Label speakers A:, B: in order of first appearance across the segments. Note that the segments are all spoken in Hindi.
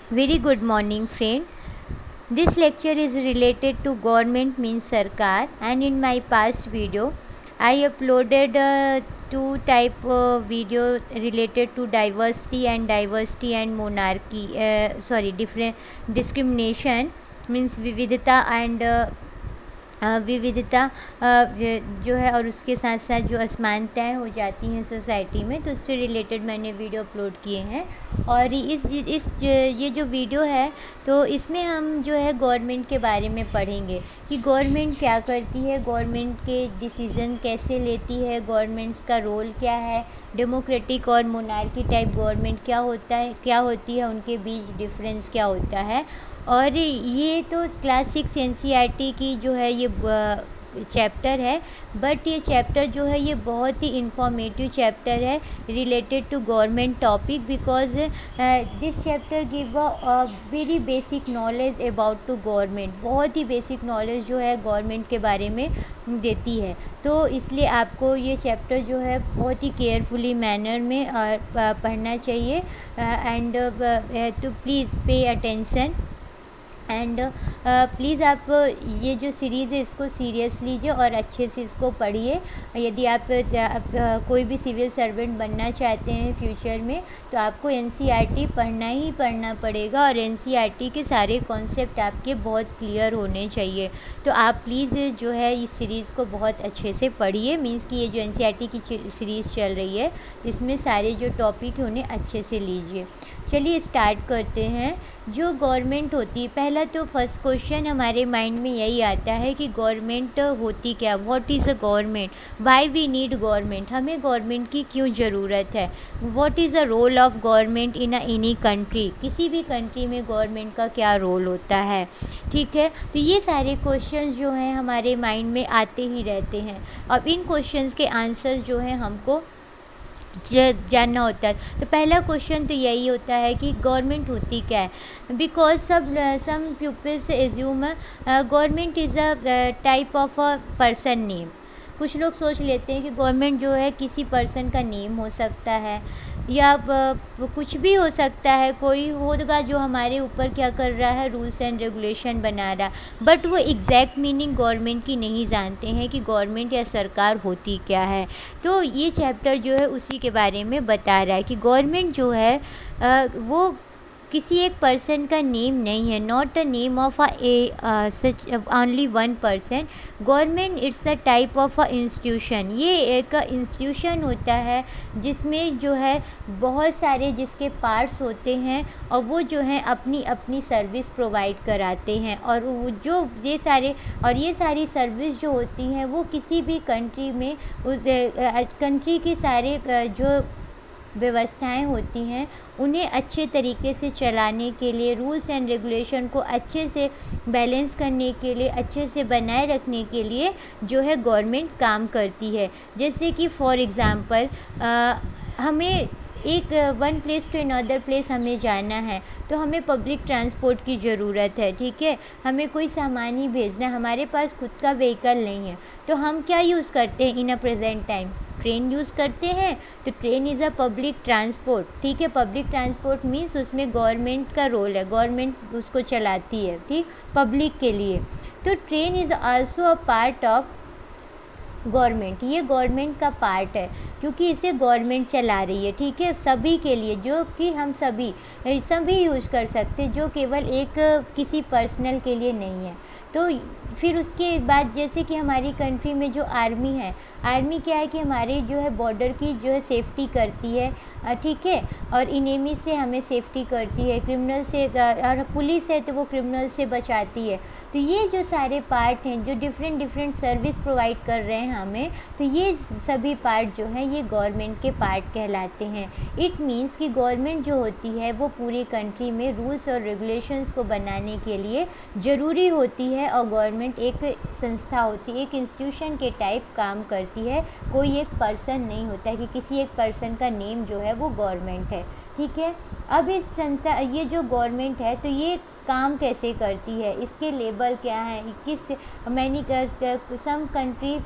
A: Very good morning, friend. This lecture is related to government means sarkar, and in my past video I uploaded two type video related to diversity and monarchy. Different discrimination means vividita and विविधता जो है और उसके साथ साथ जो असमानताएं हो जाती हैं सोसाइटी में, तो उससे रिलेटेड मैंने वीडियो अपलोड किए हैं। और ये जो वीडियो है तो इसमें हम जो है गवर्नमेंट के बारे में पढ़ेंगे कि गवर्नमेंट क्या करती है, गवर्नमेंट के डिसीज़न कैसे लेती है, गवर्नमेंट्स का रोल क्या है, डेमोक्रेटिक और मोनार्की टाइप गवर्नमेंट क्या होता है, क्या होती है, उनके बीच डिफरेंस क्या होता है। और ये तो क्लास 6 एनसीईआरटी की जो है ये चैप्टर है, बट ये चैप्टर जो है ये बहुत ही इंफॉर्मेटिव चैप्टर है related to government topic, because this chapter give a very basic knowledge about to government. बहुत ही बेसिक नॉलेज जो है गवर्नमेंट के बारे में देती है, तो इसलिए आपको ये चैप्टर जो है बहुत ही केयरफुली मैनर में पढ़ना चाहिए। एंड तो please pay attention and please आप ये जो सीरीज़ है इसको सीरियस लीजिए और अच्छे से इसको पढ़िए। यदि आप कोई भी सिविल सर्वेंट बनना चाहते हैं फ्यूचर में, तो आपको एनसीईआरटी पढ़ना ही पढ़ना पड़ेगा और एनसीईआरटी के सारे कॉन्सेप्ट आपके बहुत क्लियर होने चाहिए। तो आप प्लीज़ जो है इस सीरीज़ को बहुत अच्छे से पढ़िए। मीन्स कि ये जो एनसीईआरटी की सीरीज़ चल रही है इसमें सारे जो टॉपिक हैं उन्हें अच्छे से लीजिए। चलिए स्टार्ट करते हैं। जो गवर्नमेंट होती है, पहला तो फर्स्ट क्वेश्चन हमारे माइंड में यही आता है कि गवर्नमेंट होती क्या, what is a government, why we need government, हमें गवर्नमेंट की क्यों ज़रूरत है, what is the role of government in any country, किसी भी कंट्री में गवर्नमेंट का क्या रोल होता है। ठीक है, तो ये सारे क्वेश्चन जो हैं हमारे माइंड में आते ही रहते हैं। अब इन क्वेश्चंस के आंसर जो हैं हमको जानना होता है। तो पहला क्वेश्चन तो यही होता है कि गवर्नमेंट होती क्या है, because some peoples assume government is a type of a person name. कुछ लोग सोच लेते हैं कि गवर्नमेंट जो है किसी पर्सन का नेम हो सकता है या कुछ भी हो सकता है, कोई होगा जो हमारे ऊपर क्या कर रहा है, रूल्स एंड रेगुलेशन बना रहा, बट वो एग्जैक्ट मीनिंग गवर्नमेंट की नहीं जानते हैं कि गवर्नमेंट या सरकार होती क्या है। तो ये चैप्टर जो है उसी के बारे में बता रहा है कि गवर्नमेंट जो है वो किसी एक पर्सन का नेम नहीं है, not a name of such only one person. Government it's a type of a institution. ये एक इंस्टीट्यूशन होता है जिसमें जो है बहुत सारे जिसके पार्ट्स होते हैं और वो जो हैं अपनी अपनी सर्विस प्रोवाइड कराते हैं। और वो जो ये सारी सर्विस जो होती हैं वो किसी भी कंट्री में उस कंट्री के सारे जो व्यवस्थाएं होती हैं उन्हें अच्छे तरीके से चलाने के लिए, रूल्स एंड रेगुलेशन को अच्छे से बैलेंस करने के लिए, अच्छे से बनाए रखने के लिए जो है गवर्नमेंट काम करती है। जैसे कि फॉर एग्ज़ाम्पल हमें एक one place to another place हमें जाना है तो हमें पब्लिक ट्रांसपोर्ट की ज़रूरत है। ठीक है, हमें कोई सामान ही भेजना है, हमारे पास खुद का व्हीकल नहीं है, तो हम क्या यूज़ करते हैं in a present time, train use करते हैं। तो train is a public transport. ठीक है, पब्लिक ट्रांसपोर्ट मीन्स उसमें गवर्नमेंट का रोल है, गवर्नमेंट उसको चलाती है, ठीक, पब्लिक के लिए। तो train is also a part of government, ये गवर्नमेंट का पार्ट है क्योंकि इसे गवर्नमेंट चला रही है। ठीक है, सभी के लिए, जो कि हम सभी यूज़ कर सकते हैं, जो केवल एक किसी पर्सनल के लिए नहीं है। तो फिर उसके बाद जैसे कि हमारी कंट्री में जो आर्मी है, आर्मी क्या है कि हमारे जो है बॉर्डर की जो है सेफ्टी करती है। ठीक है, और इनेमी से हमें सेफ्टी करती है, क्रिमिनल से, और पुलिस है तो वो क्रिमिनल से बचाती है। तो ये जो सारे पार्ट हैं जो डिफरेंट सर्विस प्रोवाइड कर रहे हैं हमें, तो ये सभी पार्ट जो हैं ये गवर्नमेंट के पार्ट कहलाते हैं। इट मीन्स कि गवर्नमेंट जो होती है वो पूरी कंट्री में रूल्स और रेगुलेशंस को बनाने के लिए ज़रूरी होती है, और गवर्नमेंट एक संस्था होती है, एक इंस्टीट्यूशन के टाइप काम करती है। कोई एक पर्सन नहीं होता है कि किसी एक पर्सन का नेम जो है वो गवर्नमेंट है। ठीक है, अब इस संस्था, ये जो गवर्नमेंट है तो ये काम कैसे करती है, इसके लेबल क्या हैं, किस many some country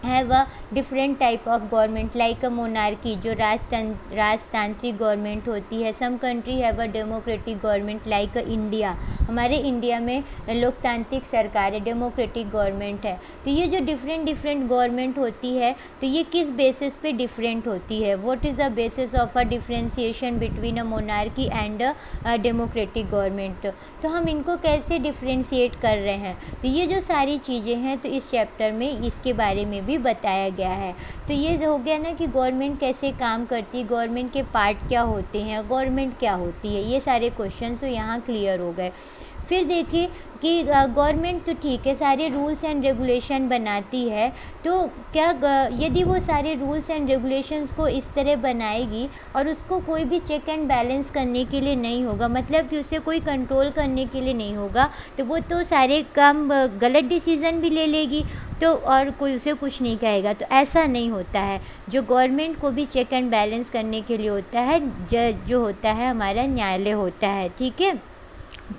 A: have a different type of government like a monarchy जो राजतांत्रिक गवर्नमेंट होती है। Some country have a democratic government like India. हमारे इंडिया में लोकतांत्रिक सरकार है, डेमोक्रेटिक गवर्नमेंट है। तो ये जो डिफरेंट डिफरेंट गवर्नमेंट होती है तो ये किस बेसिस पे डिफरेंट होती है, what is the basis of a differentiation between a monarchy and a democratic government. तो हम इनको कैसे डिफरेंशिएट कर रहे हैं, तो ये जो सारी चीज़ें हैं तो इस चैप्टर में इसके बारे में भी बताया गया है। तो ये हो गया ना कि गवर्नमेंट कैसे काम करती है, गवर्नमेंट के पार्ट क्या होते हैं, गवर्नमेंट क्या होती है, ये सारे क्वेश्चन तो यहाँ क्लियर हो गए। फिर देखिए कि गवर्नमेंट तो ठीक है सारे रूल्स एंड रेगुलेशन बनाती है, तो क्या यदि वो सारे रूल्स एंड रेगुलेशंस को इस तरह बनाएगी और उसको कोई भी चेक एंड बैलेंस करने के लिए नहीं होगा, मतलब कि उसे कोई कंट्रोल करने के लिए नहीं होगा, तो वो तो सारे काम गलत डिसीज़न भी ले लेगी तो और कोई उसे कुछ नहीं कहेगा। तो ऐसा नहीं होता है, जो गवर्नमेंट को भी चेक एंड बैलेंस करने के लिए होता है, जो होता है हमारा न्यायालय होता है, ठीक है,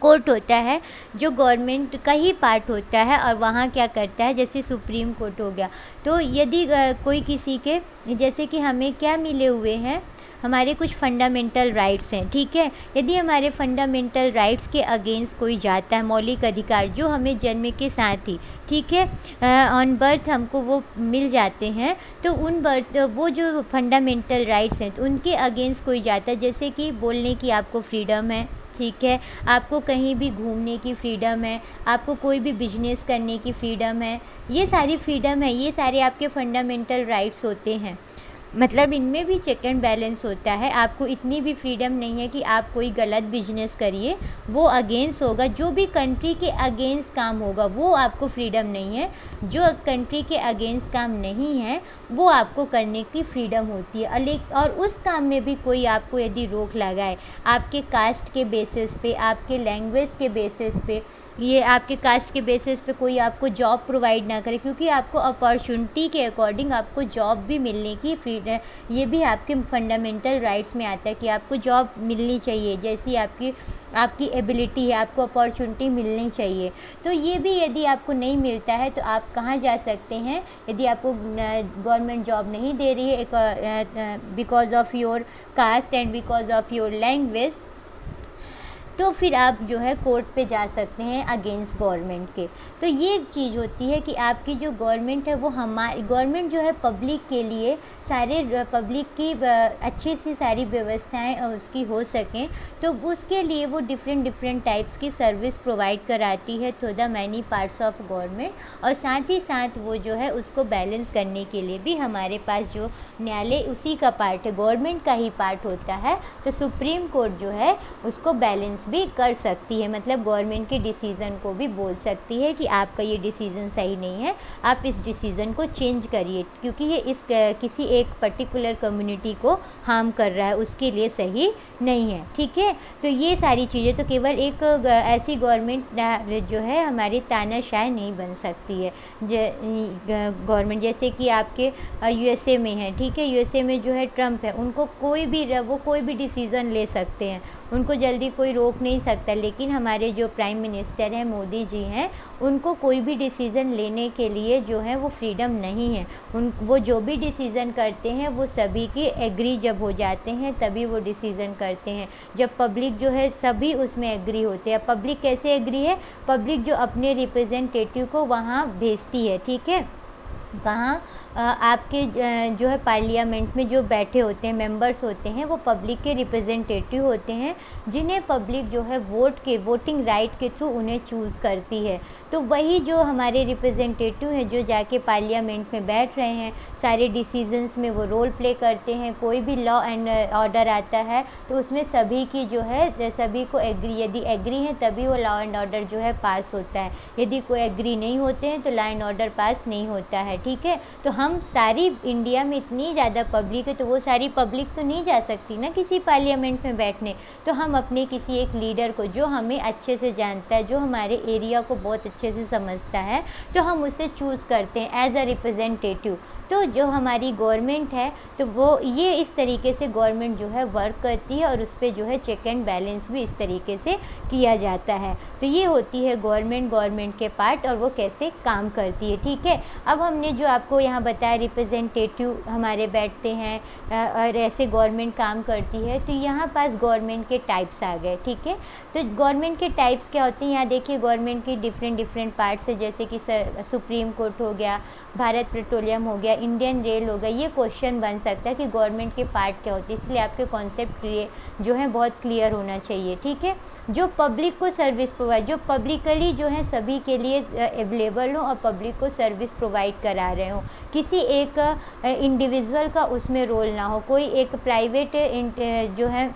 A: कोर्ट होता है जो गवर्नमेंट का ही पार्ट होता है। और वहाँ क्या करता है, जैसे सुप्रीम कोर्ट हो गया, तो यदि कोई किसी के जैसे कि हमें क्या मिले हुए हैं, हमारे कुछ फंडामेंटल राइट्स हैं, ठीक है, यदि हमारे फंडामेंटल राइट्स के अगेंस्ट कोई जाता है, मौलिक अधिकार जो हमें जन्म के साथ ही, ठीक है, ऑन बर्थ हमको वो मिल जाते हैं, तो वो जो फंडामेंटल राइट्स हैं तो उनके अगेंस्ट कोई जाता है, जैसे कि बोलने की आपको फ्रीडम है, ठीक है, आपको कहीं भी घूमने की फ़्रीडम है, आपको कोई भी बिजनेस करने की फ़्रीडम है, ये सारी फ्रीडम है, ये सारे आपके फंडामेंटल राइट्स होते हैं। मतलब इनमें भी चेक एंड बैलेंस होता है। आपको इतनी भी फ्रीडम नहीं है कि आप कोई गलत बिजनेस करिए, वो अगेंस्ट होगा, जो भी कंट्री के अगेंस्ट काम होगा वो आपको फ्रीडम नहीं है, जो कंट्री के अगेंस्ट काम नहीं है वो आपको करने की फ्रीडम होती है। और उस काम में भी कोई आपको यदि रोक लगाए, आपके कास्ट के बेसिस पे, आपके लैंग्वेज के बेसिस पे, ये आपके कास्ट के बेसिस पे कोई आपको जॉब प्रोवाइड ना करे, क्योंकि आपको अपॉर्चुनिटी के अकॉर्डिंग आपको जॉब भी मिलने की फ्रीडम, ये भी आपके फंडामेंटल राइट्स में आता है कि आपको जॉब मिलनी चाहिए, जैसी आपकी एबिलिटी है, आपको अपॉर्चुनिटी मिलनी चाहिए। तो ये भी यदि आपको नहीं मिलता है तो आप कहाँ जा सकते हैं, यदि आपको गवर्नमेंट जॉब नहीं दे रही है because of your cast and because of your language, तो फिर आप जो है कोर्ट पे जा सकते हैं अगेंस्ट गवर्नमेंट के। तो ये चीज़ होती है कि आपकी जो गवर्नमेंट है वो हमारी गवर्नमेंट जो है पब्लिक के लिए सारे पब्लिक की अच्छी सी सारी व्यवस्थाएं उसकी हो सकें, तो उसके लिए वो डिफरेंट टाइप्स की सर्विस प्रोवाइड कराती है through the many parts of government. और साथ ही साथ वो जो है उसको बैलेंस करने के लिए भी हमारे पास जो न्यायालय उसी का पार्ट है, गवर्नमेंट का ही पार्ट होता है। तो सुप्रीम कोर्ट जो है उसको बैलेंस भी कर सकती है, मतलब गवर्नमेंट के डिसीज़न को भी बोल सकती है कि आपका ये डिसीज़न सही नहीं है, आप इस डिसीज़न को चेंज करिए, क्योंकि ये किसी एक पर्टिकुलर कम्युनिटी को हार्म कर रहा है, उसके लिए सही नहीं है, ठीक है। तो ये सारी चीज़ें, तो केवल एक ऐसी गवर्नमेंट जो है हमारी तानाशाह नहीं बन सकती है गवर्नमेंट, जैसे कि आपके यूएसए में है, ठीक है, यूएसए में जो है ट्रम्प है, उनको वो कोई भी डिसीज़न ले सकते हैं, उनको जल्दी कोई रोक नहीं सकता। लेकिन हमारे जो प्राइम मिनिस्टर हैं मोदी जी हैं, उनको कोई भी डिसीज़न लेने के लिए जो है वो फ्रीडम नहीं है। वो जो भी डिसीज़न करते हैं वो सभी के एग्री जब हो जाते हैं तभी वो डिसीज़न करते हैं, जब पब्लिक जो है सभी उसमें एग्री होते हैं। पब्लिक कैसे एग्री है, पब्लिक जो अपने रिप्रेजेंटेटिव को वहाँ भेजती है, ठीक है, कहाँ आपके जो है पार्लियामेंट में जो बैठे होते हैं मेंबर्स होते हैं वो पब्लिक के रिप्रेजेंटेटिव होते हैं, जिन्हें पब्लिक जो है वोटिंग राइट के थ्रू उन्हें चूज़ करती है। तो वही जो हमारे रिप्रेजेंटेटिव हैं जो जाके पार्लियामेंट में बैठ रहे हैं, सारे डिसीजंस में वो रोल प्ले करते हैं। कोई भी लॉ एंड ऑर्डर आता है तो उसमें सभी की जो है सभी को यदि एग्री हैं तभी वो लॉ एंड ऑर्डर जो है पास होता है, यदि कोई एग्री नहीं होते हैं तो लॉ एंड ऑर्डर पास नहीं होता है, ठीक है। तो हम सारी इंडिया में इतनी ज़्यादा पब्लिक है तो वो सारी पब्लिक तो नहीं जा सकती ना किसी पार्लियामेंट में बैठने, तो हम अपने किसी एक लीडर को जो हमें अच्छे से जानता है, जो हमारे एरिया को बहुत अच्छे से समझता है, तो हम उसे चूज़ करते हैं एज अ रिप्रेजेंटेटिव। तो जो हमारी गवर्नमेंट है तो वो ये इस तरीके से गवर्नमेंट जो है वर्क करती है और उस पर जो है चेक एंड बैलेंस भी इस तरीके से किया जाता है। तो ये होती है गवर्नमेंट के पार्ट और वो कैसे काम करती है, ठीक है। अब हमने जो आपको यहाँ बताया रिप्रेजेंटेटिव हमारे बैठते हैं और ऐसे गवर्नमेंट काम करती है। तो यहाँ पास गवर्नमेंट के टाइप्स आ गए, ठीक है। तो गवर्नमेंट के टाइप्स क्या होते हैं, यहाँ देखिए गवर्नमेंट की डिफरेंट पार्ट्स है, जैसे कि सुप्रीम कोर्ट हो गया, भारत पेट्रोलियम हो गया, इंडियन रेल हो गया। ये क्वेश्चन बन सकता है कि गवर्नमेंट के पार्ट क्या होते हैं, इसलिए आपके कॉन्सेप्ट जो है बहुत क्लियर होना चाहिए, ठीक है। जो पब्लिक को सर्विस प्रोवाइड, जो पब्लिकली जो है सभी के लिए अवेलेबल हो और पब्लिक को सर्विस प्रोवाइड करा रहे हो, किसी एक इंडिविजुअल का उसमें रोल ना हो, कोई एक प्राइवेट जो है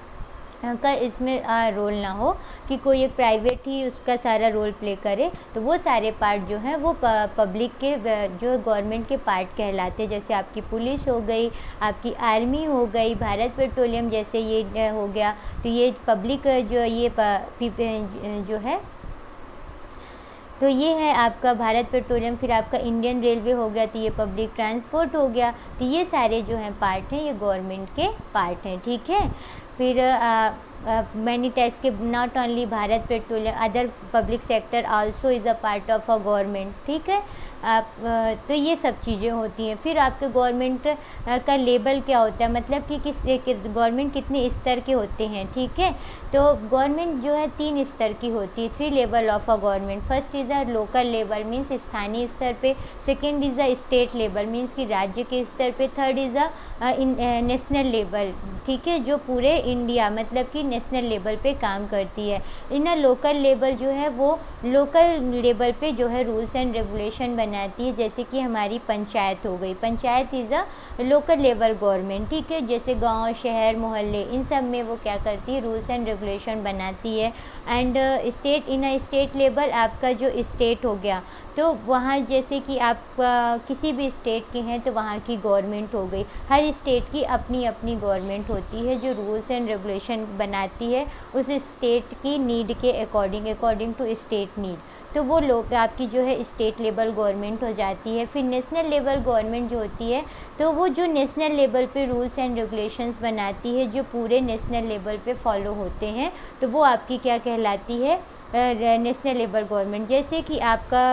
A: का इसमें रोल ना हो कि कोई एक प्राइवेट ही उसका सारा रोल प्ले करे। तो वो सारे पार्ट जो हैं वो पब्लिक के जो गवर्नमेंट के पार्ट कहलाते हैं। जैसे आपकी पुलिस हो गई, आपकी आर्मी हो गई, भारत पेट्रोलियम जैसे ये हो गया, तो ये पब्लिक जो ये जो है, तो ये है आपका भारत पेट्रोलियम। फिर आपका इंडियन रेलवे हो गया, तो ये पब्लिक ट्रांसपोर्ट हो गया। तो ये सारे जो हैं पार्ट हैं ये गवर्नमेंट के पार्ट हैं, ठीक है। फिर मैनी टाइप्स के, not only Bharat petroleum, other public sector also is a part of a government, ठीक है। आप तो ये सब चीज़ें होती हैं। फिर आपके गवर्नमेंट का लेबल क्या होता है, मतलब कि गवर्नमेंट कितने स्तर के होते हैं, ठीक है। तो गवर्नमेंट जो है 3 स्तर की होती है, 3 level of a government. First is a local level, means स्थानीय स्तर पे। Second is a state level, means कि राज्य के स्तर पे। Third is a national level, ठीक है, जो पूरे इंडिया मतलब कि नेशनल लेवल पे काम करती है। इन अ लोकल लेवल जो है वो लोकल लेवल पे जो है रूल्स एंड रेगुलेशन बनाती है। जैसे कि हमारी पंचायत हो गई, panchayat is a local level government, ठीक है। जैसे गांव, शहर, मोहल्ले, इन सब में वो क्या करती है, रूल्स एंड रेगुलेशन बनाती है। And state, in a state level आपका जो स्टेट हो गया, तो वहाँ जैसे कि आप किसी भी स्टेट के हैं तो वहाँ की गवर्नमेंट हो गई। हर स्टेट की अपनी अपनी गवर्नमेंट होती है जो रूल्स एंड रेगुलेशन बनाती है उस स्टेट की नीड के अकॉर्डिंग टू स्टेट नीड। तो वो लोग आपकी जो है स्टेट लेवल गवर्नमेंट हो जाती है। फिर नेशनल लेवल गवर्नमेंट जो होती है, तो वो जो नेशनल लेवल पे रूल्स एंड रेगुलेशंस बनाती है जो पूरे नेशनल लेवल पे फॉलो होते हैं, तो वो आपकी क्या कहलाती है, नेशनल लेवल गवर्नमेंट। जैसे कि आपका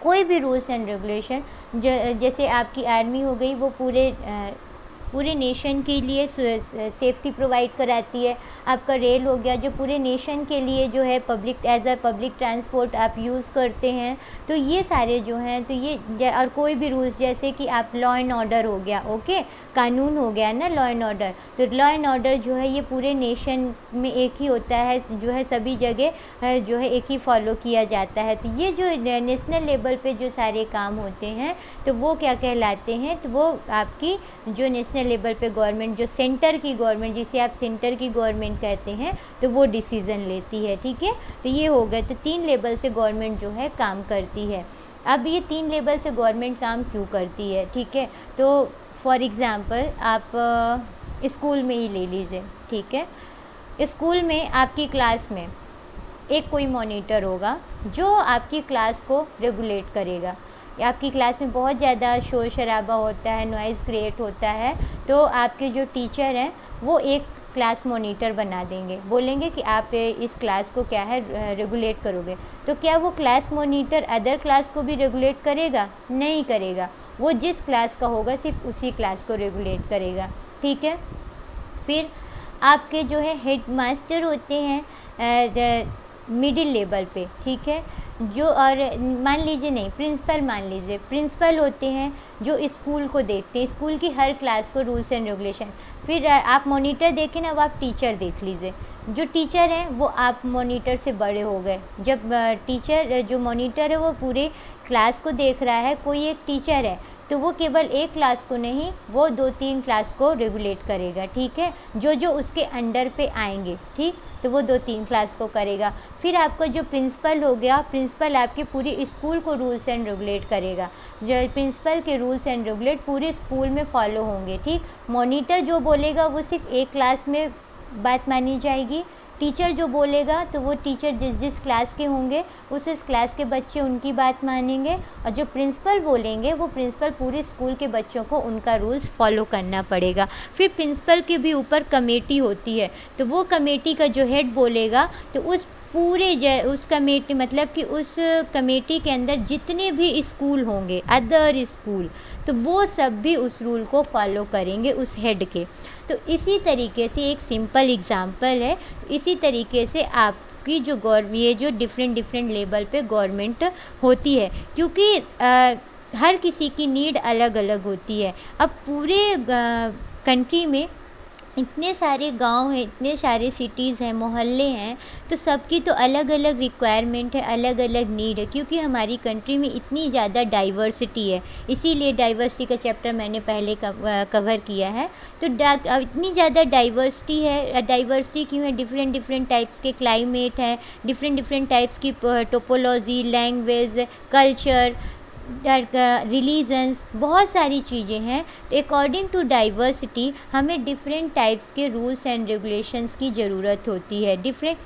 A: कोई भी रूल्स एंड रेगुलेशन, जैसे आपकी आर्मी हो गई, वो पूरे नेशन के लिए सेफ्टी प्रोवाइड कराती है। आपका रेल हो गया जो पूरे नेशन के लिए जो है public as a public transport आप यूज़ करते हैं। तो ये सारे जो हैं, तो ये और कोई भी रूल्स, जैसे कि आप लॉ एंड ऑर्डर हो गया, ओके, कानून हो गया ना, लॉ एंड ऑर्डर। तो लॉ एंड ऑर्डर जो है ये पूरे नेशन में एक ही होता है, जो है सभी जगह जो है एक ही फॉलो किया जाता है। तो ये जो नेशनल लेवल पे जो सारे काम होते हैं तो वो क्या कहलाते हैं, तो वो आपकी जो नेशनल लेवल पे गवर्नमेंट, जो सेंटर की गवर्नमेंट, जिसे आप सेंटर की गवर्नमेंट कहते हैं, तो वो डिसीज़न लेती है, ठीक है। तो ये हो गए, तो 3 लेवल से गवर्नमेंट जो है काम करती है। अब ये 3 लेवल से गवर्नमेंट काम क्यों करती है, ठीक है। तो फॉर एग्ज़ाम्पल आप स्कूल में ही ले लीजिए, ठीक है। स्कूल में आपकी क्लास में एक कोई मॉनिटर होगा जो आपकी क्लास को रेगुलेट करेगा। आपकी क्लास में बहुत ज़्यादा शोर शराबा होता है, नॉइज़ क्रिएट होता है, तो आपके जो टीचर हैं वो एक क्लास मॉनिटर बना देंगे, बोलेंगे कि आप इस क्लास को क्या है रेगुलेट करोगे। तो क्या वो क्लास मॉनिटर अदर क्लास को भी रेगुलेट करेगा? नहीं करेगा। वो जिस क्लास का होगा सिर्फ उसी क्लास को रेगुलेट करेगा, ठीक है। फिर आपके जो है हेड मास्टर होते हैं मिडिल लेवल पे, ठीक है, जो, और मान लीजिए नहीं, प्रिंसिपल मान लीजिए, प्रिंसिपल होते हैं जो स्कूल को देखते हैं, स्कूल की हर क्लास को रूल्स एंड रेगुलेशन। फिर आप मॉनिटर देखें ना, अब आप टीचर देख लीजिए, जो टीचर हैं वो आप मॉनिटर से बड़े हो गए। जब टीचर जो मॉनिटर है वो पूरे क्लास को देख रहा है, कोई एक टीचर है तो वो केवल एक क्लास को नहीं, वो 2-3 क्लास को रेगुलेट करेगा, ठीक है, जो जो उसके अंडर पे आएंगे, ठीक, तो वो 2-3 क्लास को करेगा। फिर आपका जो प्रिंसिपल हो गया, प्रिंसिपल आपके पूरे स्कूल को रूल्स एंड रेगुलेट करेगा। जो प्रिंसिपल के रूल्स एंड रेगुलेट पूरे स्कूल में फॉलो होंगे, ठीक। मॉनिटर जो बोलेगा वो सिर्फ एक क्लास में बात मानी जाएगी। टीचर जो बोलेगा तो वो टीचर जिस क्लास के होंगे उस क्लास के बच्चे उनकी बात मानेंगे, और जो प्रिंसिपल बोलेंगे वो प्रिंसिपल पूरे स्कूल के बच्चों को उनका रूल्स फॉलो करना पड़ेगा। फिर प्रिंसिपल के भी ऊपर कमेटी होती है, तो वो कमेटी का जो हेड बोलेगा तो उस कमेटी मतलब कि उस कमेटी के अंदर जितने भी स्कूल होंगे, अदर स्कूल, तो वो सब भी उस रूल को फॉलो करेंगे उस हेड के। तो इसी तरीके से एक सिंपल एग्ज़ाम्पल है, इसी तरीके से आपकी जो ये जो डिफरेंट लेवल पे गवर्नमेंट होती है, क्योंकि हर किसी की नीड अलग अलग होती है। अब पूरे कंट्री में इतने सारे गांव हैं, इतने सारे सिटीज़ हैं, मोहल्ले हैं, तो सबकी तो अलग अलग रिक्वायरमेंट है, अलग अलग नीड है, क्योंकि हमारी कंट्री में इतनी ज़्यादा डाइवर्सिटी है। इसीलिए डाइवर्सिटी का चैप्टर मैंने पहले कवर किया है। तो इतनी ज़्यादा डाइवर्सिटी है, डाइवर्सिटी क्यों है? डिफरेंट टाइप्स के क्लाइमेट हैं, डिफरेंट टाइप्स की टोपोलॉजी, लैंग्वेज, कल्चर, रिलीजन्स, बहुत सारी चीज़ें हैं। तो अकॉर्डिंग टू डाइवर्सिटी हमें डिफरेंट टाइप्स के रूल्स एंड रेगुलेशंस की ज़रूरत होती है, डिफरेंट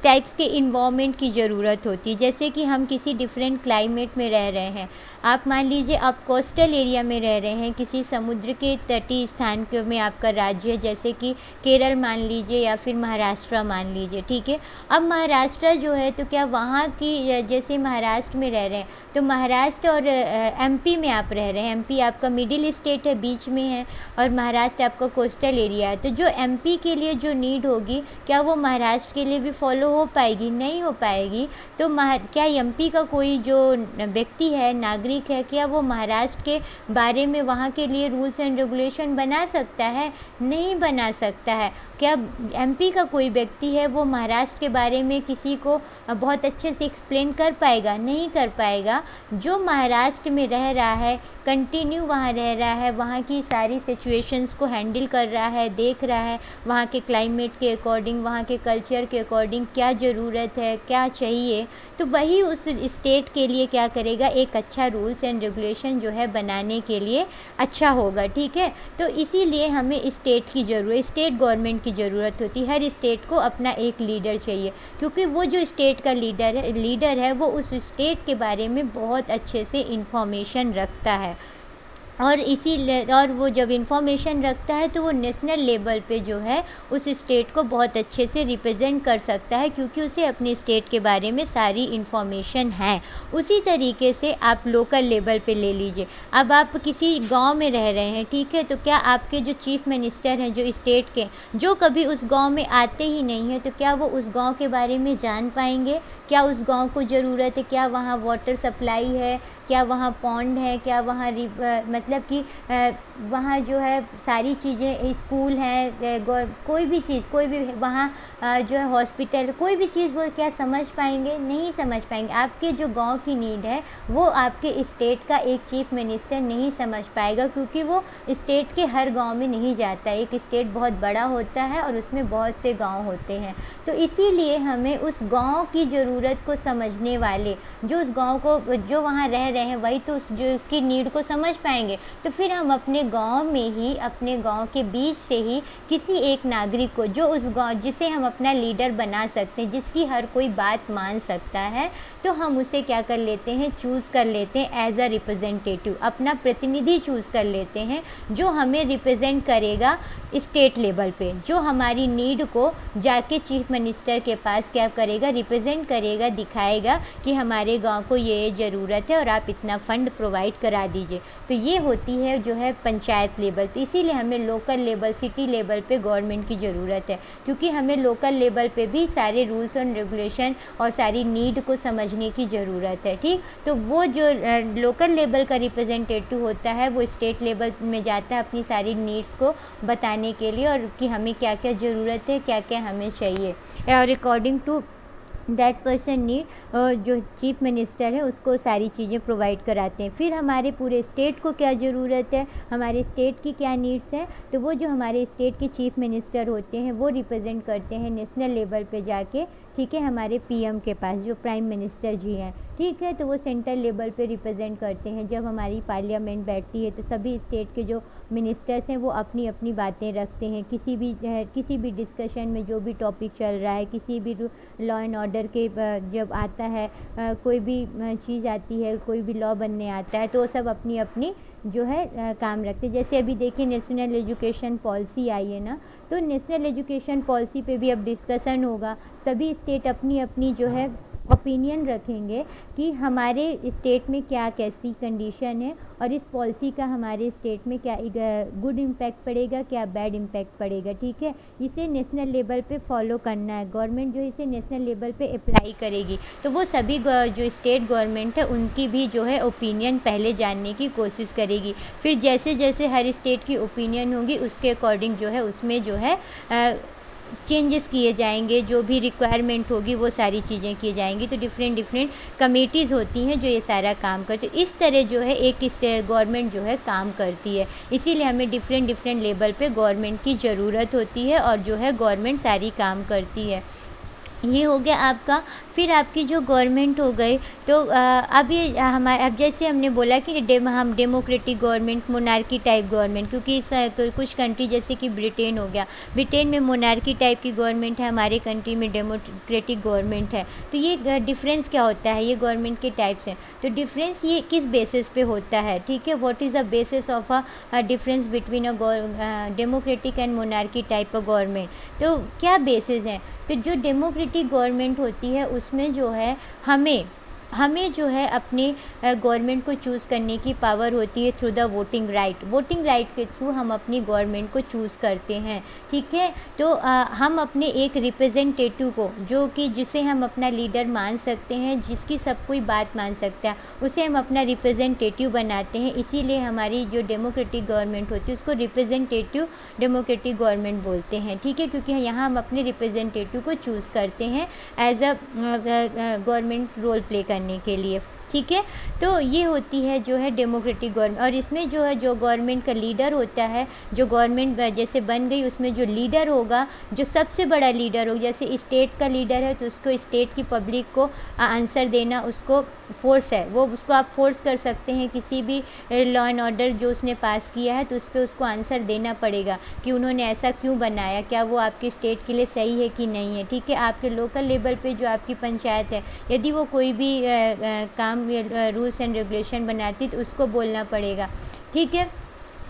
A: टाइप्स के इन्वामेंट की ज़रूरत होती है। जैसे कि हम किसी डिफरेंट क्लाइमेट में रह रहे हैं, आप मान लीजिए आप कोस्टल एरिया में रह रहे हैं, किसी समुद्र के तटीय स्थान के में आपका राज्य है, जैसे कि केरल मान लीजिए या फिर महाराष्ट्र मान लीजिए, ठीक है। अब महाराष्ट्र जो है, तो क्या वहाँ की, जैसे महाराष्ट्र में रह रहे हैं, तो महाराष्ट्र और एमपी में आप रह रहे हैं, एमपी आपका मिडिल स्टेट है, बीच में है, और महाराष्ट्र आपका कोस्टल एरिया है। तो जो एमपी के लिए जो नीड होगी, क्या वो महाराष्ट्र के लिए भी फॉलो हो पाएगी? नहीं हो पाएगी। तो क्या एमपी का कोई जो व्यक्ति है, नागरिक है, क्या वो महाराष्ट्र के बारे में वहाँ के लिए रूल्स एंड रेगुलेशन बना सकता है? नहीं बना सकता है। क्या एमपी का कोई व्यक्ति है, वो महाराष्ट्र के बारे में किसी को बहुत अच्छे से एक्सप्लेन कर पाएगा? नहीं कर पाएगा। जो महाराष्ट्र में रह रहा है, कंटिन्यू वहाँ रह रहा है, वहाँ की सारी सिचुएशंस को हैंडल कर रहा है, देख रहा है, वहाँ के क्लाइमेट के अकॉर्डिंग, वहाँ के कल्चर के अकॉर्डिंग क्या ज़रूरत है, क्या चाहिए, तो वही उस स्टेट के लिए क्या करेगा? एक अच्छा रूल्स एंड रेगुलेशन जो है बनाने के लिए अच्छा होगा, ठीक है। तो इसीलिए हमें स्टेट की ज़रूरत, स्टेट गवर्नमेंट की ज़रूरत होती है। हर स्टेट को अपना एक लीडर चाहिए, क्योंकि वो जो स्टेट का लीडर है वो उस स्टेट के बारे में बहुत अच्छे से इंफॉर्मेशन रखता है, और वो जब इन्फॉर्मेशन रखता है तो वो नेशनल लेवल पे जो है उस स्टेट को बहुत अच्छे से रिप्रेजेंट कर सकता है, क्योंकि उसे अपने स्टेट के बारे में सारी इन्फॉर्मेशन है। उसी तरीके से आप लोकल लेवल पे ले लीजिए। अब आप किसी गांव में रह रहे हैं, ठीक है, तो क्या आपके जो चीफ मिनिस्टर हैं जो स्टेट के, जो कभी उस गांव में आते ही नहीं हैं, तो क्या वो उस गांव के बारे में जान पाएंगे? क्या उस गांव को ज़रूरत है? क्या वहाँ वाटर सप्लाई है? क्या वहाँ पॉन्ड है? क्या वहाँ मतलब कि वहाँ जो है सारी चीज़ें, स्कूल हैं, कोई भी चीज़, कोई भी वहाँ जो है हॉस्पिटल, कोई भी चीज़, वो क्या समझ पाएंगे? नहीं समझ पाएंगे। आपके जो गांव की नीड है वो आपके स्टेट का एक चीफ मिनिस्टर नहीं समझ पाएगा, क्योंकि वो स्टेट के हर गांव में नहीं जाता। एक स्टेट बहुत बड़ा होता है और उसमें बहुत से गांव होते हैं। तो इसीलिए हमें उस गांव की ज़रूरत को समझने वाले, जो उस गांव को, जो वहाँ रह रहे हैं, वही तो जो उसकी नीड को समझ पाएंगे। तो फिर हम अपने गांव में ही, अपने गांव के बीच से ही किसी एक नागरिक को, जो उस गांव, जिसे हम अपना लीडर बना सकते हैं, जिसकी हर कोई बात मान सकता है, तो हम उसे क्या कर लेते हैं? चूज़ कर लेते हैं एज अ रिप्रेजेंटेटिव, अपना प्रतिनिधि चूज़ कर लेते हैं, जो हमें रिप्रेजेंट करेगा स्टेट लेवल पे, जो हमारी नीड को जाके चीफ मिनिस्टर के पास क्या करेगा? रिप्रेजेंट करेगा, दिखाएगा कि हमारे गांव को ये ज़रूरत है और आप इतना फ़ंड प्रोवाइड करा दीजिए। तो ये होती है जो है पंचायत लेवल। तो इसीलिए हमें लोकल लेवल, सिटी लेवल पे गवर्नमेंट की ज़रूरत है, क्योंकि हमें लोकल लेवल पे भी सारे रूल्स एंड रेगुलेशन और सारी नीड को समझने की ज़रूरत है, ठीक। तो वो जो लोकल लेवल का रिप्रेजेंटेटिव होता है, वो स्टेट लेवल में जाता है अपनी सारी नीड्स को बताने के लिए, और कि हमें क्या क्या ज़रूरत है, क्या क्या हमें चाहिए, और according to that person need जो चीफ मिनिस्टर है उसको सारी चीज़ें प्रोवाइड कराते हैं। फिर हमारे पूरे स्टेट को क्या ज़रूरत है, हमारे स्टेट की क्या नीड्स हैं, तो वो जो हमारे स्टेट के चीफ मिनिस्टर होते हैं वो रिप्रेजेंट करते हैं नेशनल लेवल पे जाके, ठीक है, हमारे पीएम के पास, जो प्राइम मिनिस्टर जी हैं, ठीक है। तो वो सेंट्रल लेवल पे रिप्रेजेंट करते हैं। जब हमारी पार्लियामेंट बैठती है तो सभी स्टेट के जो मिनिस्टर्स हैं वो अपनी अपनी बातें रखते हैं, किसी भी डिस्कशन में जो भी टॉपिक चल रहा है, किसी भी लॉ एंड ऑर्डर के जब आता है, कोई भी चीज़ आती है, कोई भी लॉ बनने आता है, तो वो सब अपनी अपनी जो है काम रखते हैं। जैसे अभी देखिए नेशनल एजुकेशन पॉलिसी आई है ना, तो नेशनल एजुकेशन पॉलिसी पे भी अब डिस्कशन होगा। सभी स्टेट अपनी अपनी जो है ओपिनियन रखेंगे कि हमारे स्टेट में क्या कैसी कंडीशन है और इस पॉलिसी का हमारे स्टेट में क्या गुड इम्पैक्ट पड़ेगा, क्या बैड इम्पैक्ट पड़ेगा। ठीक है, इसे नेशनल लेवल पे फॉलो करना है, गवर्नमेंट जो है इसे नेशनल लेवल पे अप्लाई करेगी, तो वो सभी जो स्टेट गवर्नमेंट है उनकी भी जो है ओपिनियन पहले जानने की कोशिश करेगी। फिर जैसे जैसे हर स्टेट की ओपिनियन होगी उसके अकॉर्डिंग जो है उसमें जो है चेंजेस किए जाएंगे, जो भी रिक्वायरमेंट होगी वो सारी चीज़ें की जाएंगी। तो डिफरेंट डिफरेंट कमेटीज़ होती हैं जो ये सारा काम करती है। इस तरह जो है एक गवर्नमेंट जो है काम करती है, इसीलिए हमें डिफरेंट डिफरेंट लेवल पे गवर्नमेंट की ज़रूरत होती है और जो है गवर्नमेंट सारी काम करती है। ये हो गया आपका। फिर आपकी जो गवर्नमेंट हो गई, तो अब ये हमारे अब जैसे हमने बोला कि हम democratic government, monarchy type government, क्योंकि कुछ कंट्री जैसे कि ब्रिटेन हो गया, ब्रिटेन में मोनार्की टाइप की गवर्नमेंट है, हमारे कंट्री में डेमोक्रेटिक गवर्नमेंट है। तो ये डिफरेंस क्या होता है, ये गवर्नमेंट के टाइप्स हैं। तो डिफरेंस ये किस बेसिस पे होता है, ठीक है, what is the basis of a difference between a democratic and monarchy type of government. तो क्या बेसिस हैं, तो जो डेमोक्रेटिक गवर्नमेंट होती है उसमें जो है हमें जो है अपने गवर्नमेंट को चूज़ करने की पावर होती है through the voting right. Voting right के थ्रू हम अपनी गवर्नमेंट को चूज़ करते हैं। ठीक है, तो हम अपने एक रिप्रेजेंटेटिव को, जो कि जिसे हम अपना लीडर मान सकते हैं, जिसकी सब कोई बात मान सकता है, उसे हम अपना रिप्रेजेंटेटिव बनाते हैं। इसीलिए हमारी जो डेमोक्रेटिक गवर्नमेंट होती है उसको रिप्रेजेंटेटिव डेमोक्रेटिक गवर्नमेंट बोलते हैं। ठीक है, क्योंकि यहाँ हम अपने रिप्रेजेंटेटिव को चूज़ करते हैं as a government role play करने के लिए। ठीक है, तो ये होती है जो है डेमोक्रेटिक गवर्नमेंट। और इसमें जो है जो गवर्नमेंट का लीडर होता है, जो गवर्नमेंट जैसे बन गई उसमें जो लीडर होगा, जो सबसे बड़ा लीडर होगा, जैसे स्टेट का लीडर है तो उसको स्टेट की पब्लिक को आंसर देना उसको फोर्स है, वो उसको आप फोर्स कर सकते हैं। किसी भी लॉ एंड ऑर्डर जो उसने पास किया है तो उस पर उसको आंसर देना पड़ेगा कि उन्होंने ऐसा क्यों बनाया, क्या वो आपके स्टेट के लिए सही है कि नहीं है। ठीक है, आपके लोकल लेवल पे जो आपकी पंचायत है, यदि वो कोई भी काम रूल्स एंड रेगुलेशन बनाती तो उसको बोलना पड़ेगा। ठीक है,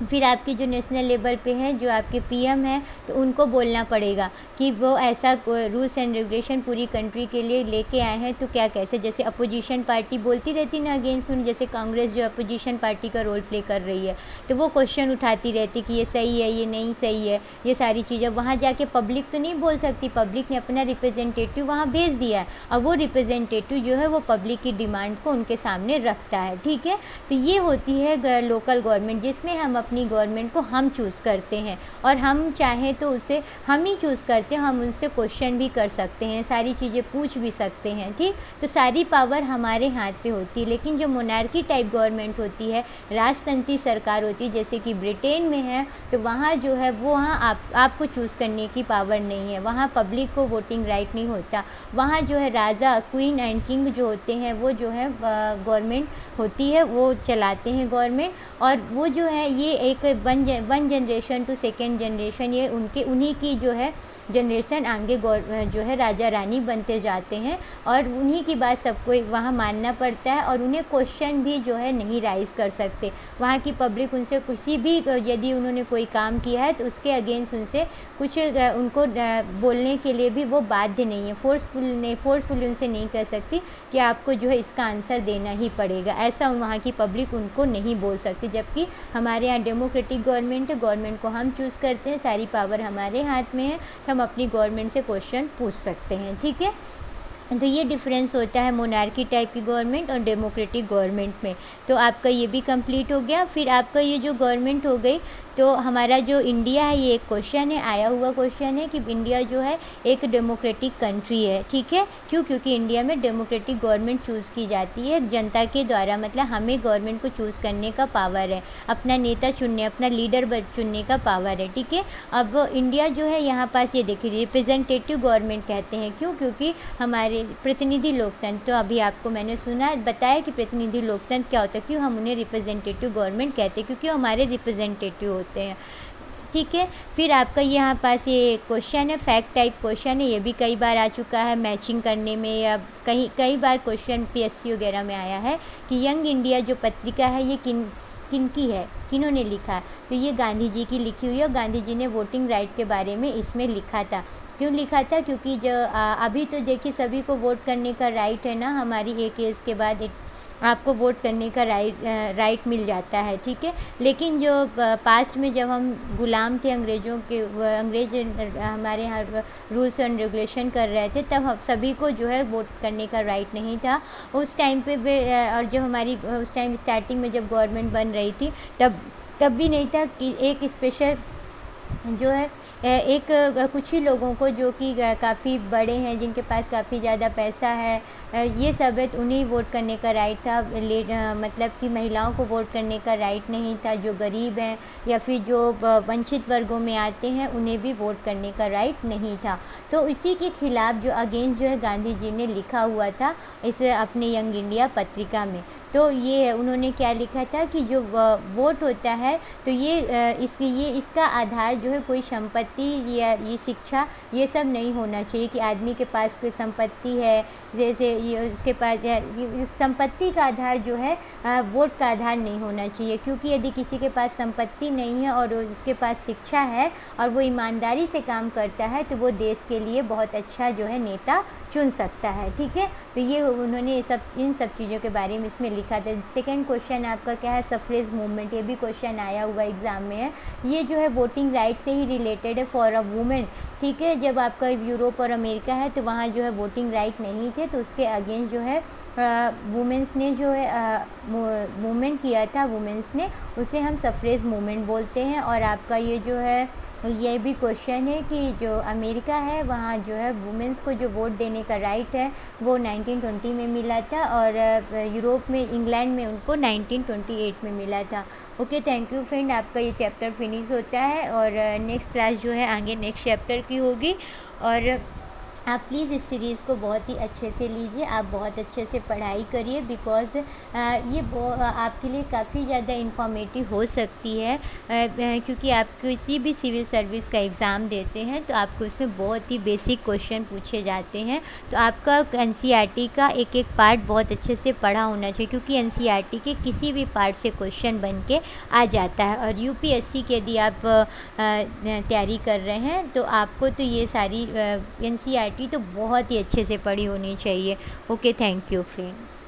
A: फिर आपकी जो नेशनल लेवल पे है, जो आपके पीएम हैं, तो उनको बोलना पड़ेगा कि वो ऐसा रूल्स एंड रेगुलेशन पूरी कंट्री के लिए लेके आए हैं, तो क्या कैसे। जैसे अपोजिशन पार्टी बोलती रहती ना अगेंस्ट में, जैसे कांग्रेस जो अपोजिशन पार्टी का रोल प्ले कर रही है, तो वो क्वेश्चन उठाती रहती कि ये सही है, ये नहीं सही है, ये सारी चीज़ें। वहाँ जाके पब्लिक तो नहीं बोल सकती, पब्लिक ने अपना रिप्रेजेंटेटिव वहाँ भेज दिया है, और वो रिप्रेजेंटेटिव जो है वो पब्लिक की डिमांड को उनके सामने रखता है। ठीक है, तो ये होती है लोकल गवर्नमेंट, जिसमें हम अपनी गवर्नमेंट को हम चूज़ करते हैं, और हम चाहें तो उसे हम ही चूज़ करते हैं, हम उनसे क्वेश्चन भी कर सकते हैं, सारी चीज़ें पूछ भी सकते हैं। ठीक, तो सारी पावर हमारे हाथ पे होती है। लेकिन जो मोनार्की टाइप गवर्नमेंट होती है, राजतंत्री सरकार होती है, जैसे कि ब्रिटेन में है, तो वहाँ जो है वो वहाँ आपको चूज़ करने की पावर नहीं है, वहाँ पब्लिक को वोटिंग राइट नहीं होता। वहाँ जो है राजा, क्वीन एंड किंग जो होते हैं वो जो है गवर्नमेंट होती है, वो चलाते हैं गवर्नमेंट। और वो जो है ये एक one generation to second generation, ये उन्हीं की जो है जनरेशन आगे जो है राजा रानी बनते जाते हैं, और उन्हीं की बात सबको वहाँ मानना पड़ता है, और उन्हें क्वेश्चन भी जो है नहीं राइज कर सकते। वहाँ की पब्लिक उनसे किसी भी, यदि उन्होंने कोई काम किया है तो उसके अगेंस्ट उनसे कुछ उनको बोलने के लिए भी वो बाध्य नहीं है, फोर्सफुली उनसे नहीं कह सकती कि आपको जो है इसका आंसर देना ही पड़ेगा, ऐसा वहाँ की पब्लिक उनको नहीं बोल सकती। जबकि हमारे यहाँ डेमोक्रेटिक गवर्नमेंट है, गवर्नमेंट को हम चूज़ करते हैं, सारी पावर हमारे हाथ में है, हम अपनी गवर्नमेंट से क्वेश्चन पूछ सकते हैं। ठीक है, तो ये डिफरेंस होता है मोनार्की टाइप की गवर्नमेंट और डेमोक्रेटिक गवर्नमेंट में। तो आपका ये भी कंप्लीट हो गया। फिर आपका ये जो गवर्नमेंट हो गई, तो हमारा जो इंडिया है, ये एक क्वेश्चन है, आया हुआ क्वेश्चन है कि इंडिया जो है एक डेमोक्रेटिक कंट्री है। ठीक है, क्यों, क्योंकि इंडिया में डेमोक्रेटिक गवर्नमेंट चूज़ की जाती है जनता के द्वारा, मतलब हमें गवर्नमेंट को चूज़ करने का पावर है, अपना नेता चुनने, अपना लीडर चुनने का पावर है। ठीक है, अब इंडिया जो है यहाँ पास ये देखिए रिप्रेजेंटेटिव गवर्नमेंट कहते हैं, क्यों, क्योंकि हमारे प्रतिनिधि लोकतंत्र, तो अभी आपको मैंने बताया कि प्रतिनिधि लोकतंत्र क्या होता है, क्यों हम उन्हें रिप्रेजेंटेटिव गवर्नमेंट कहते हैं, क्योंकि हमारे रिप्रेजेंटेटिव होते हैं। ठीक है, फिर आपका यहाँ पास ये क्वेश्चन है, फैक्ट टाइप क्वेश्चन है, ये भी कई बार आ चुका है मैचिंग करने में, या कई बार क्वेश्चन पीएससी वगैरह में आया है कि यंग इंडिया जो पत्रिका है ये किनकी है, किन्होंने लिखा है, तो ये गांधी जी की लिखी हुई है। और गांधी जी ने वोटिंग राइट के बारे में इसमें लिखा था। क्यों लिखा था? क्योंकि जो अभी तो देखिए सभी को वोट करने का राइट है ना, हमारी एक एज के बाद आपको वोट करने का राइट मिल जाता है, ठीक है। लेकिन जो पास्ट में जब हम गुलाम थे अंग्रेज़ों के, अंग्रेज हमारे यहाँ रूल्स एंड रेगुलेशन कर रहे थे, तब हम सभी को जो है वोट करने का राइट नहीं था उस टाइम पे और जो हमारी उस टाइम स्टार्टिंग में जब गवर्नमेंट बन रही थी तब भी नहीं था कि एक स्पेशल जो है एक कुछ ही लोगों को जो कि काफ़ी बड़े हैं, जिनके पास काफ़ी ज़्यादा पैसा है, ये सब है, तो उन्हें वोट करने का राइट था। मतलब कि महिलाओं को वोट करने का राइट नहीं था। जो गरीब हैं या फिर जो वंचित वर्गों में आते हैं उन्हें भी वोट करने का राइट नहीं था। तो इसी के खिलाफ जो अगेंस्ट जो है गांधी जी ने लिखा हुआ था इस अपने यंग इंडिया पत्रिका में। तो ये है, उन्होंने क्या लिखा था कि जो वोट होता है तो ये इसका आधार जो है कोई संपत्ति या ये शिक्षा ये सब नहीं होना चाहिए कि आदमी के पास कोई संपत्ति है, जैसे ये उसके पास ये संपत्ति का आधार जो है वोट का आधार नहीं होना चाहिए। क्योंकि यदि किसी के पास संपत्ति नहीं है और उसके पास शिक्षा है और वो ईमानदारी से काम करता है तो वो देश के लिए बहुत अच्छा जो है नेता चुन सकता है, ठीक है। तो ये उन्होंने इन सब चीज़ों के बारे में इसमें लिखा था। सेकंड क्वेश्चन आपका क्या है? सफरेज मूवमेंट, ये भी क्वेश्चन आया हुआ एग्ज़ाम में है। ये जो है वोटिंग राइट से ही रिलेटेड है फॉर अ वुमेन, ठीक है। जब आपका यूरोप और अमेरिका है तो वहाँ जो है वोटिंग राइट नहीं थे, तो उसके अगेंस्ट जो है वुमेंस ने जो है मूवमेंट किया था वुमेंस ने, उसे हम सफरेज मूवमेंट बोलते हैं। और आपका ये जो है ये भी क्वेश्चन है कि जो अमेरिका है वहाँ जो है वुमेंस को जो वोट देने का राइट है वो 1920 में मिला था और यूरोप में इंग्लैंड में उनको 1928 में मिला था। ओके, थैंक यू फ्रेंड, आपका ये चैप्टर फिनिश होता है और नेक्स्ट क्लास जो है आगे नेक्स्ट चैप्टर की होगी। और आप प्लीज़ इस सीरीज़ को बहुत ही अच्छे से लीजिए, आप बहुत अच्छे से पढ़ाई करिए, बिकॉज़ ये आपके लिए काफ़ी ज़्यादा इन्फॉर्मेटिव हो सकती है। क्योंकि आप किसी भी सिविल सर्विस का एग्ज़ाम देते हैं तो आपको इसमें बहुत ही बेसिक क्वेश्चन पूछे जाते हैं। तो आपका एनसीईआरटी का एक एक पार्ट बहुत अच्छे से पढ़ा होना चाहिए, क्योंकि एनसीईआरटी के किसी भी पार्ट से क्वेश्चन बन के आ जाता है। और यूपीएससी की यदि आप तैयारी कर रहे हैं तो आपको तो ये सारी एनसीईआरटी तो बहुत ही अच्छे से पढ़ी होनी चाहिए। Okay, thank you friend.